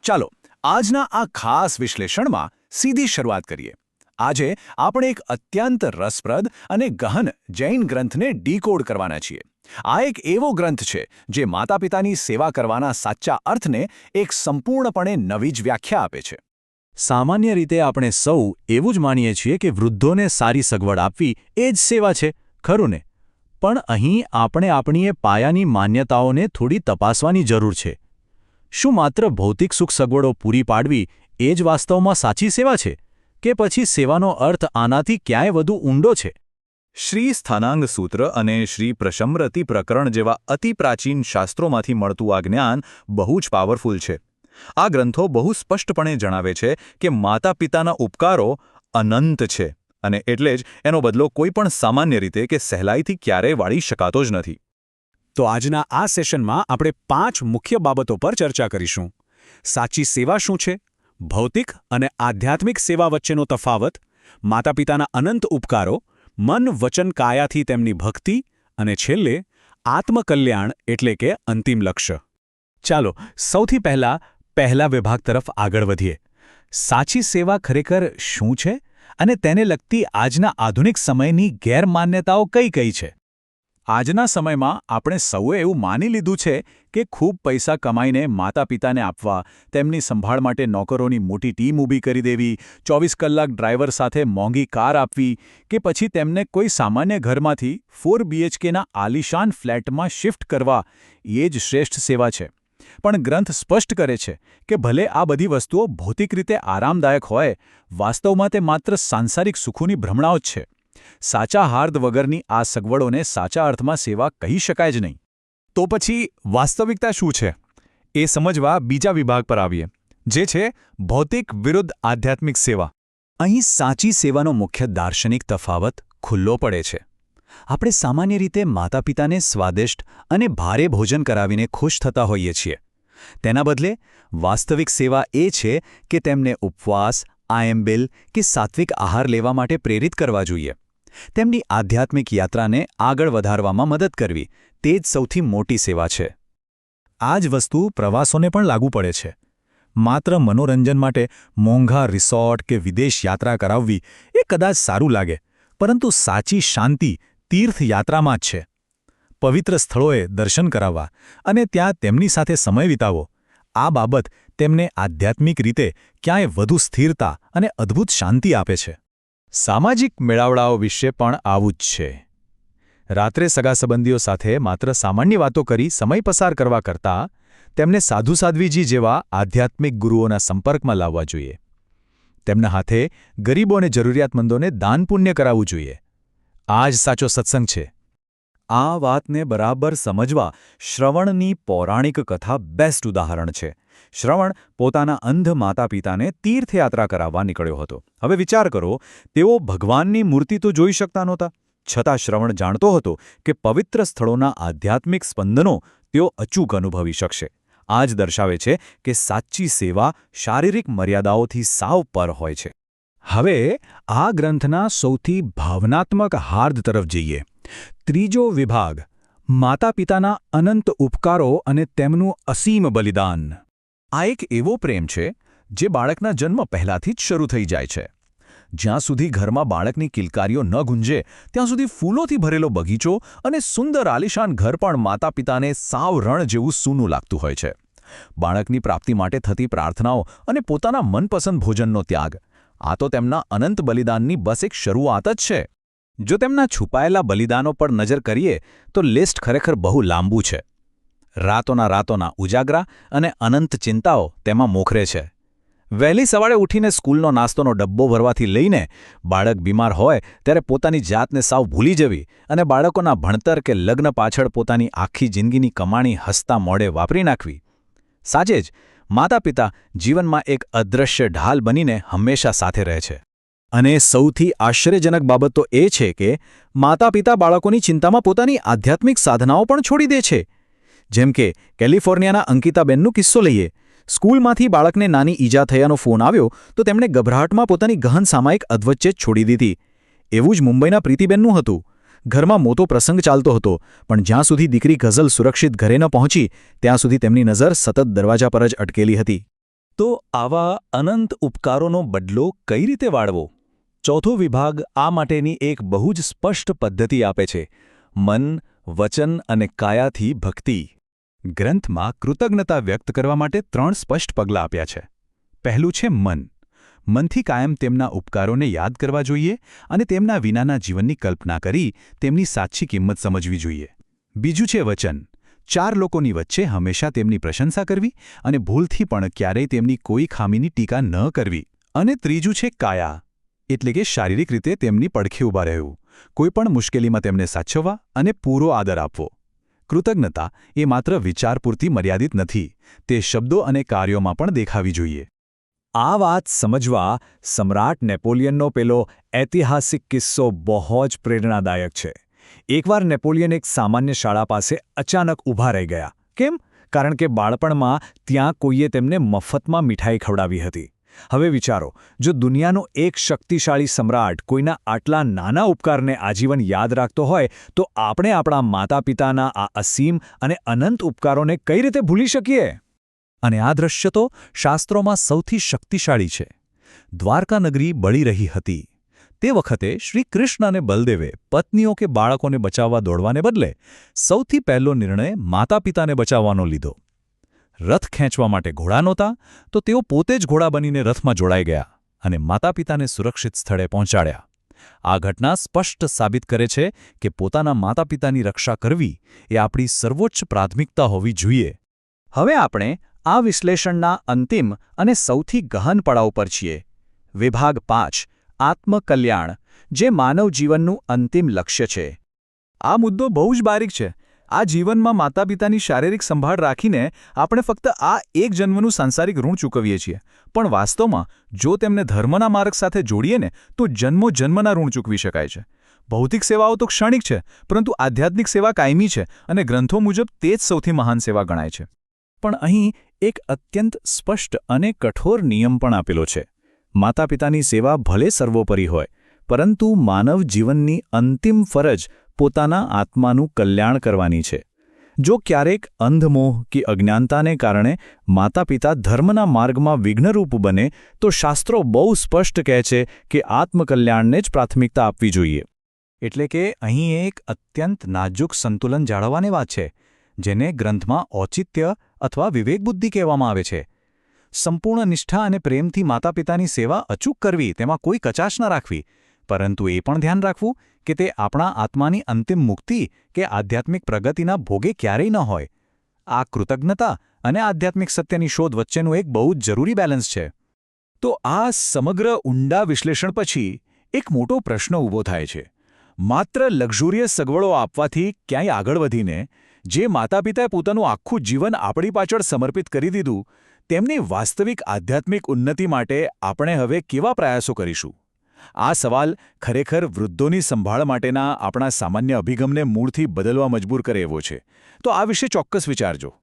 ચાલો આજના આ ખાસ વિશ્લેષણમાં સીધી શરૂઆત કરીએ. આજે આપણે એક અત્યંત રસપ્રદ અને ગહન જૈન ગ્રંથને ડીકોડ કરવાના છીએ. આ એક એવો ગ્રંથ છે જે માતાપિતાની સેવા કરવાના સાચા અર્થને એક સંપૂર્ણપણે નવી જ વ્યાખ્યા આપે છે. સામાન્ય રીતે આપણે સૌ એવું જ માનીએ છીએ કે વૃદ્ધોને સારી સગવડ આપવી એ જ સેવા છે, ખરું ને? પણ અહીં આપણે આપણી એ પાયાની માન્યતાઓને થોડી તપાસવાની જરૂર છે. શું માત્ર ભૌતિક સુખ સગવડો પૂરી પાડવી એ જ વાસ્તવમાં સાચી સેવા છે? કે પછી સેવાનો અર્થ આનાથી ક્યાંય વધુ ઊંડો છે? શ્રી સ્થાનાંગ સૂત્ર અને શ્રી પ્રશમ્રતિ પ્રકરણ જેવા અતિ પ્રાચીન શાસ્ત્રોમાંથી મળતું આ જ્ઞાન બહુ જ પાવરફુલ છે. આ ગ્રંથો બહુ સ્પષ્ટપણે જણાવે છે કે માતા પિતાના ઉપકારો અનંત છે અને એટલે જ એનો બદલો કોઈ પણ સામાન્ય રીતે કે સહેલાઈથી ક્યારેય વાળી શકાતો જ નથી. તો આજના આ સેશનમાં આપણે 5 મુખ્ય બાબતો પર ચર્ચા કરીશું. સાચી સેવા શું છે? ભૌતિક અને આધ્યાત્મિક સેવા વચ્ચેનો તફાવત, માતાપિતાના અનંત ઉપકારો, મન વચન કાયાથી તેમની ભક્તિ અને છેલ્લે આત્મકલ્યાણ એટલે કે અંતિમ લક્ષ્ય. ચાલો સૌથી પહેલા વિભાગ તરફ આગળ વધીએ. સાચી સેવા ખરેખર શું છે અને તેને લગતી આજના આધુનિક સમયની ગેરમાન્યતાઓ કઈ કઈ છે? આજના સમયમાં આપણે સૌએ એવું માની લીધું છે કે ખૂબ પૈસા કમાઈને માતા પિતાને આપવા, તેમની સંભાળ માટે નોકરોની મોટી ટીમ ઊભી કરી દેવી, 24 કલાક ડ્રાઈવર સાથે મોંઘી કાર આપવી કે પછી તેમને કોઈ સામાન્ય ઘરમાંથી 4 BHKના આલિશાન ફ્લેટમાં શિફ્ટ કરવા એ જ શ્રેષ્ઠ સેવા છે. પણ ગ્રંથ સ્પષ્ટ કરે છે કે ભલે આ બધી વસ્તુઓ ભૌતિક રીતે આરામદાયક હોય, વાસ્તવમાં તે માત્ર સાંસારિક સુખોની ભ્રમણાઓ જ છે. સાચા હાર્દ વગરની આ સગવડોને સાચા અર્થમાં સેવા કહી શકાય જ નહીં. તો પછી વાસ્તવિકતા શું છે એ સમજવા બીજા વિભાગ પર આવીએ, જે છે ભૌતિક વિરુદ્ધ આધ્યાત્મિક સેવા. અહીં સાચી સેવાનો મુખ્ય દાર્શનિક તફાવત ખુલ્લો પડે છે. આપણે સામાન્ય રીતે માતા પિતાને સ્વાદિષ્ટ અને ભારે ભોજન કરાવીને ખુશ થતા હોઈએ છીએ. તેના બદલે વાસ્તવિક સેવા એ છે કે તેમને ઉપવાસ, આયંબિલ કે સાત્વિક આહાર લેવા માટે પ્રેરિત કરવા જોઈએ. તેમની આધ્યાત્મિક યાત્રાને આગળ વધારવામાં મદદ કરવી, તે જ સૌથી મોટી સેવા છે. આ જ વસ્તુ પ્રવાસોને પણ લાગુ પડે છે. માત્ર મનોરંજન માટે મોંઘા રિસોર્ટ કે વિદેશ યાત્રા કરાવવી એ કદાચ સારું લાગે, પરંતુ સાચી શાંતિ તીર્થયાત્રામાં જ છે. પવિત્ર સ્થળોએ દર્શન કરાવવા અને ત્યાં તેમની સાથે સમય વિતાવવો, આ બાબત તેમને આધ્યાત્મિક રીતે ક્યાંય વધુ સ્થિરતા અને અદ્ભુત શાંતિ આપે છે. સામાજિક મેળાવડાઓ વિશે પણ આવું જ છે. રાત્રે સગા સંબંધીઓ સાથે માત્ર સામાન્ય વાતો કરી સમય પસાર કરવા કરતાં તેમને સાધુ સાધ્વીજી જેવા આધ્યાત્મિક ગુરુઓના સંપર્કમાં લાવવા જોઈએ. તેમના હાથે ગરીબો અને જરૂરિયાતમંદોને દાન પુણ્ય કરાવવું જોઈએ. આ જ સાચો સત્સંગ છે. આ વાતને બરાબર સમજવા શ્રવણની પૌરાણિક કથા બેસ્ટ ઉદાહરણ છે. શ્રવણ પોતાના અંધ માતા પિતાને તીર્થયાત્રા કરાવવા નીકળ્યો હતો. હવે વિચાર કરો, તેઓ ભગવાનની મૂર્તિ તો જોઈ શકતા નહોતા, છતાં શ્રવણ જાણતો હતો કે પવિત્ર સ્થળોના આધ્યાત્મિક સ્પંદનો તેઓ અચૂક અનુભવી શકશે. આ જ દર્શાવે છે કે સાચી સેવા શારીરિક મર્યાદાઓથી સાવ પર હોય છે. હવે આ ગ્રંથના સૌથી ભાવનાત્મક હાર્દ તરફ જઈએ. ત્રીજો વિભાગ, માતા પિતાના અનંત ઉપકારો અને તેમનું અસીમ બલિદાન. આ એક એવો પ્રેમ છે જે બાળકના જન્મ પહેલાથી જ શરૂ થઈ જાય છે. જ્યાં સુધી ઘરમાં બાળકની કિલકારીઓ ન ગુંજે ત્યાં સુધી ફૂલોથી ભરેલો બગીચો અને સુંદર આલિશાન ઘર પણ માતા પિતાને સાવ રણ જેવું સૂનું લાગતું હોય છે. બાળકની પ્રાપ્તિ માટે થતી પ્રાર્થનાઓ અને પોતાના મનપસંદ ભોજનનો ત્યાગ, આ તો તેમના અનંત બલિદાનની બસ એક શરૂઆત જ છે. જો તેમના છુપાયેલા બલિદાનો પર નજર કરીએ તો લિસ્ટ ખરેખર બહુ લાંબુ છે. રાતોના ઉજાગરા અને અનંત ચિંતાઓ તેમાં મોખરે છે. વહેલી સવારે ઉઠીને સ્કૂલનો નાસ્તોનો ડબ્બો ભરવાથી લઈને બાળક બીમાર હોય ત્યારે પોતાની જાતને સાવ ભૂલી જવી અને બાળકોના ભણતર કે લગ્ન પાછળ પોતાની આખી જિંદગીની કમાણી હસતા મોઢે વાપરી નાખવી. સાચે જ માતા પિતા જીવનમાં એક અદૃશ્ય ઢાલ બનીને હંમેશા સાથે રહે છે. અને સૌથી આશ્ચર્યજનક બાબત તો એ છે કે માતા પિતા બાળકોની ચિંતામાં પોતાની આધ્યાત્મિક સાધનાઓ પણ છોડી દે છે. જેમ કે કેલિફોર્નિયાના અંકિતાબેનનો કિસ્સો લઈએ. સ્કૂલમાંથી બાળકને નાની ઈજા થયાનો ફોન આવ્યો તો તેમણે ગભરાટમાં પોતાની ગહન સામાયિક અધવચ્ચે જ છોડી દીધી. એવું જ મુંબઈના પ્રીતિબેનનું હતું. ઘરમાં મોટો પ્રસંગ ચાલતો હતો, પણ જ્યાં સુધી દીકરી ગઝલ સુરક્ષિત ઘરે ન પહોંચી ત્યાં સુધી તેમની નજર સતત દરવાજા પર જ અટકેલી હતી. તો આવા અનંત ઉપકારોનો બદલો કઈ રીતે વાળવો? ચોથો વિભાગ આ માટેની એક બહુ જ સ્પષ્ટ પદ્ધતિ આપે છે: મન, વચન અને કાયાથી ભક્તિ. ગ્રંથમાં કૃતજ્ઞતા વ્યક્ત કરવા માટે 3 સ્પષ્ટ પગલાં આપ્યા છે. પહેલું છે મન. મનથી કાયમ તેમના ઉપકારોને યાદ કરવા જોઈએ અને તેમના વિનાના જીવનની કલ્પના કરી તેમની સાચી કિંમત સમજવી જોઈએ. બીજું છે વચન. 4 લોકોની વચ્ચે હંમેશા તેમની પ્રશંસા કરવી અને ભૂલથી પણ ક્યારેય તેમની કોઈ ખામીની ટીકા ન કરવી. અને ત્રીજું છે કાયા, એટલે કે શારીરિક રીતે તેમની પડખે ઊભા રહેવું, કોઈપણ મુશ્કેલીમાં તેમને સાચવવા અને પૂરો આદર આપવો. કૃતજ્ઞતા એ માત્ર વિચાર પૂરતી મર્યાદિત નથી, તે શબ્દો અને કાર્યોમાં પણ દેખાવી જોઈએ. આ વાત સમજવા સમ્રાટ નેપોલિયનનો પેલો ઐતિહાસિક કિસ્સો બહુ જ પ્રેરણાદાયક છે. એકવાર નેપોલિયન એક સામાન્ય શાળા પાસે અચાનક ઊભા રહી ગયા. કેમ? કારણ કે બાળપણમાં ત્યાં કોઈએ તેમને મફતમાં મીઠાઈ ખવડાવી હતી. હવે વિચારો, જો દુનિયાનો એક શક્તિશાળી સમ્રાટ કોઈના આટલા નાના ઉપકારને આજીવન યાદ રાખતો હોય તો આપણે આપણા માતા-પિતાના આ અસીમ અને અનંત ઉપકારોને કઈ રીતે ભૂલી શકીએ? અને આ દ્રશ્ય તો શાસ્ત્રોમાં સૌથી શક્તિશાળી છે. દ્વારકા નગરી બળી રહી હતી. તે વખતે શ્રી કૃષ્ણ અને બલદેવે પત્નીઓ કે બાળકોને બચાવવા દોડવાને બદલે સૌથી પહેલો નિર્ણય માતા-પિતાને બચાવવાનો લીધો. રથ ખેંચવા માટે ઘોડા નહોતા, તો તેઓ પોતે જ ઘોડા બનીને રથમાં જોડાઈ ગયા અને માતા-પિતાને સુરક્ષિત સ્થળે પહોંચાડ્યા. આ ઘટના સ્પષ્ટ સાબિત કરે છે કે પોતાના માતા-પિતાની રક્ષા કરવી એ આપણી સર્વોચ્ચ પ્રાથમિકતા હોવી જોઈએ. હવે આપણે આ વિશ્લેષણના અંતિમ અને સૌથી ગહન પડાવ પર છીએ. વિભાગ 5: આત્મકલ્યાણ, જે માનવ જીવનનું અંતિમ લક્ષ્ય છે. આ મુદ્દો બહુ જ બારીક છે. આ જીવનમાં માતા-પિતાની શારીરિક સંભાળ રાખીને આપણે ફક્ત આ એક જન્મનું સાંસારિક ઋણ ચૂકવીએ છીએ. પણ વાસ્તવમાં જો તેમને ધર્મના માર્ગ સાથે જોડીએ ને તો જન્મોજન્મના ઋણ ચૂકવી શકાય છે. ભૌતિક સેવાઓ તો ક્ષણિક છે, પરંતુ આધ્યાત્મિક સેવા કાયમી છે અને ગ્રંથો મુજબ તે જ સૌથી મહાન સેવા ગણાય છે. પણ અહીં એક અત્યંત સ્પષ્ટ અને કઠોર નિયમ પણ આપેલો છે. માતા-પિતાની સેવા ભલે સર્વોપરી હોય, પરંતુ માનવ જીવનની અંતિમ ફરજ પોતાના આત્માનું કલ્યાણ કરવાની છે. જો ક્યારેક અંધમોહ કે અજ્ઞાનતાને કારણે માતા-પિતા ધર્મના માર્ગમાં વિઘ્નરૂપ બને તો શાસ્ત્રો બહુ સ્પષ્ટ કહે છે કે આત્મકલ્યાણને જ પ્રાથમિકતા આપવી જોઈએ. એટલે કે અહીં એક અત્યંત નાજુક સંતુલન જાળવવાની વાત છે, જેને ગ્રંથમાં ઔચિત્ય અથવા વિવેકબુદ્ધિ કહેવામાં આવે છે. સંપૂર્ણ નિષ્ઠા અને પ્રેમથી માતા-પિતાની સેવા અચૂક કરવી, તેમાં કોઈ કચાશ ન રાખવી, પરંતુ એ પણ ધ્યાન રાખવું કે તે આપણા આત્માની અંતિમ મુક્તિ કે આધ્યાત્મિક પ્રગતિના ભોગે ક્યારેય ન હોય. આ કૃતજ્ઞતા અને આધ્યાત્મિક સત્યની શોધ વચ્ચેનું એક બહુ જ જરૂરી બેલેન્સ છે. તો આ સમગ્ર ઊંડા વિશ્લેષણ પછી એક મોટો પ્રશ્ન ઊભો થાય છે. માત્ર લક્ઝુરિયસ સગવડો આપવાથી ક્યાંય આગળ વધીને જે માતા-પિતાએ પોતાનું આખું જીવન આપણી પાછળ સમર્પિત કરી દીધું, તેમની વાસ્તવિક આધ્યાત્મિક ઉન્નતિ માટે આપણે હવે કેવા પ્રયાસો કરીશું? આ સવાલ ખરેખર વૃદ્ધોની સંભાળ માટેના આપણા સામાન્ય અભિગમને મૂળથી બદલવા મજબૂર કરે એવો છે. તો આ વિશે ચોક્કસ વિચારજો.